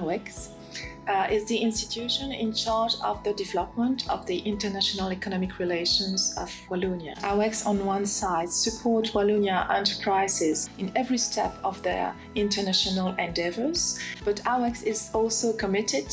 AWEX is the institution in charge of the development of the international economic relations of Wallonia. AWEX on one side support Wallonia enterprises in every step of their international endeavors, but AWEX is also committed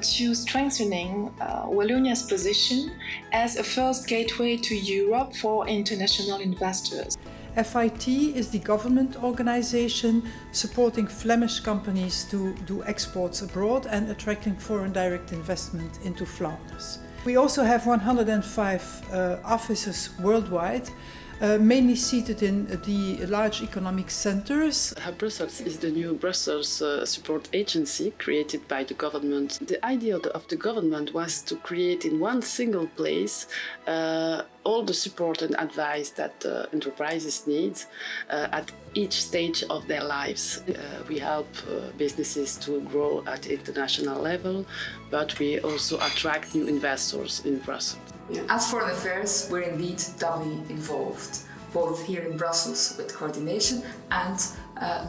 to strengthening Wallonia's position as a first gateway to Europe for international investors. FIT is the government organization supporting Flemish companies to do exports abroad and attracting foreign direct investment into Flanders. We also have 105 offices worldwide, mainly seated in the large economic centers. Hub.brussels is the new Brussels support agency created by the government. The idea of the government was to create in one single place all the support and advice that enterprises need at each stage of their lives. We help businesses to grow at international level, but we also attract new investors in Brussels. Yeah. As foreign affairs, we're indeed doubly involved, both here in Brussels with coordination and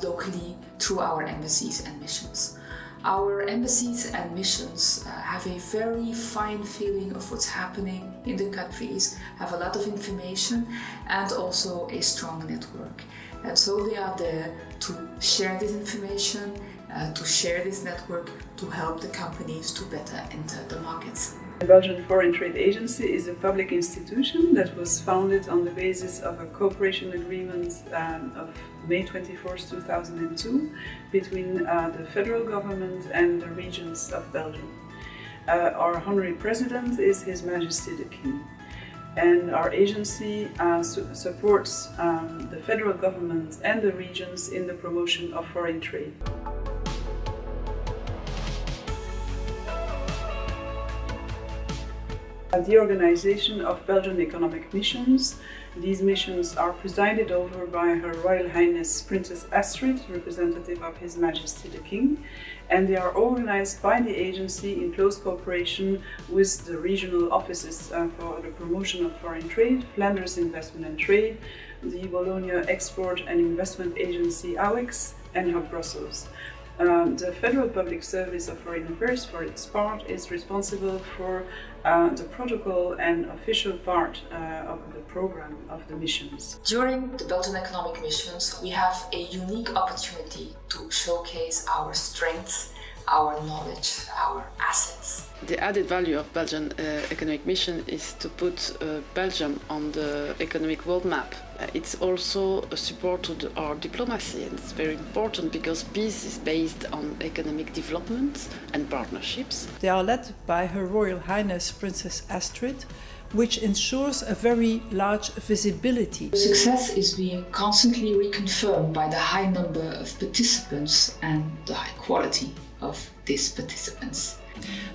locally through our embassies and missions. Our embassies and missions have a very fine feeling of what's happening in the countries, have a lot of information and also a strong network. And so they are there to share this information, to share this network, to help the companies to better enter the markets. The Belgian Foreign Trade Agency is a public institution that was founded on the basis of a cooperation agreement of May 24, 2002 between the federal government and the regions of Belgium. Our honorary president is His Majesty the King, and our agency supports the federal government and the regions in the promotion of foreign trade. The organization of Belgian Economic Missions. These missions are presided over by Her Royal Highness Princess Astrid, representative of His Majesty the King, and they are organized by the agency in close cooperation with the regional offices for the promotion of foreign trade, Flanders Investment and Trade, the Wallonia-Export-Investment Agency AWEX, and hub.brussels. The Federal Public Service of Foreign Affairs, for its part, is responsible for the protocol and official part of the program of the missions. During the Belgian Economic Missions, we have a unique opportunity to showcase our strengths, our knowledge, our assets. The added value of Belgian Economic Mission is to put Belgium on the economic world map. It's also a support to our diplomacy, and it's very important because peace is based on economic development and partnerships. They are led by Her Royal Highness Princess Astrid, which ensures a very large visibility. Success is being constantly reconfirmed by the high number of participants and the high quality of these participants.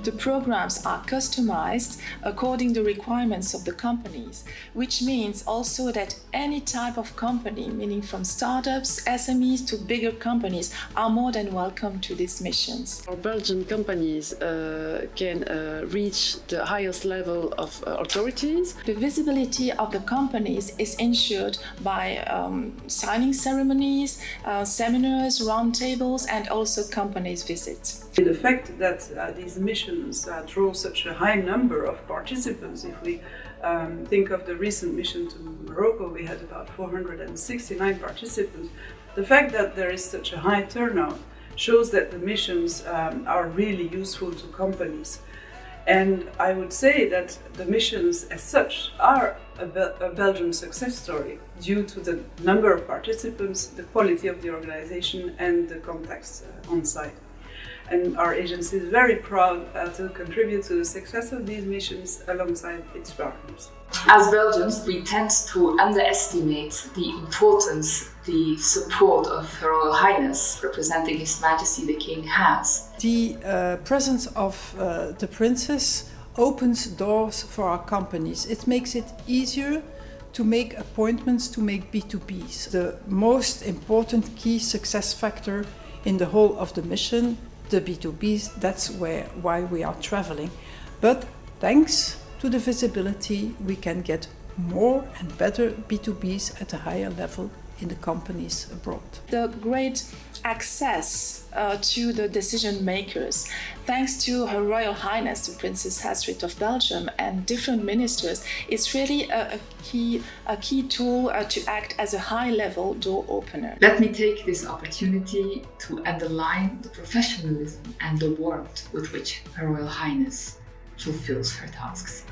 The programs are customized according to the requirements of the companies, which means also that any type of company, meaning from startups, SMEs to bigger companies, are more than welcome to these missions. Our Belgian companies can reach the highest level of authorities. The visibility of the companies is ensured by signing ceremonies, seminars, roundtables, and also companies visits. The fact that these missions draw such a high number of participants, if we think of the recent mission to Morocco, we had about 469 participants. The fact that there is such a high turnout shows that the missions are really useful to companies. And I would say that the missions as such are a Belgian success story due to the number of participants, the quality of the organization and the contacts on site. And our agency is very proud to contribute to the success of these missions alongside its partners. As Belgians, we tend to underestimate the importance the support of Her Royal Highness, representing His Majesty the King, has. The presence of the Princess opens doors for our companies. It makes it easier to make appointments, to make B2Bs. The most important key success factor in the whole of the mission, the B2Bs, that's why we are traveling. But thanks to the visibility, we can get more and better B2Bs at a higher level in the companies abroad. The great access to the decision makers, thanks to Her Royal Highness the Princess Astrid of Belgium and different ministers, is really a key tool to act as a high-level door opener. Let me take this opportunity to underline the professionalism and the warmth with which Her Royal Highness fulfills her tasks.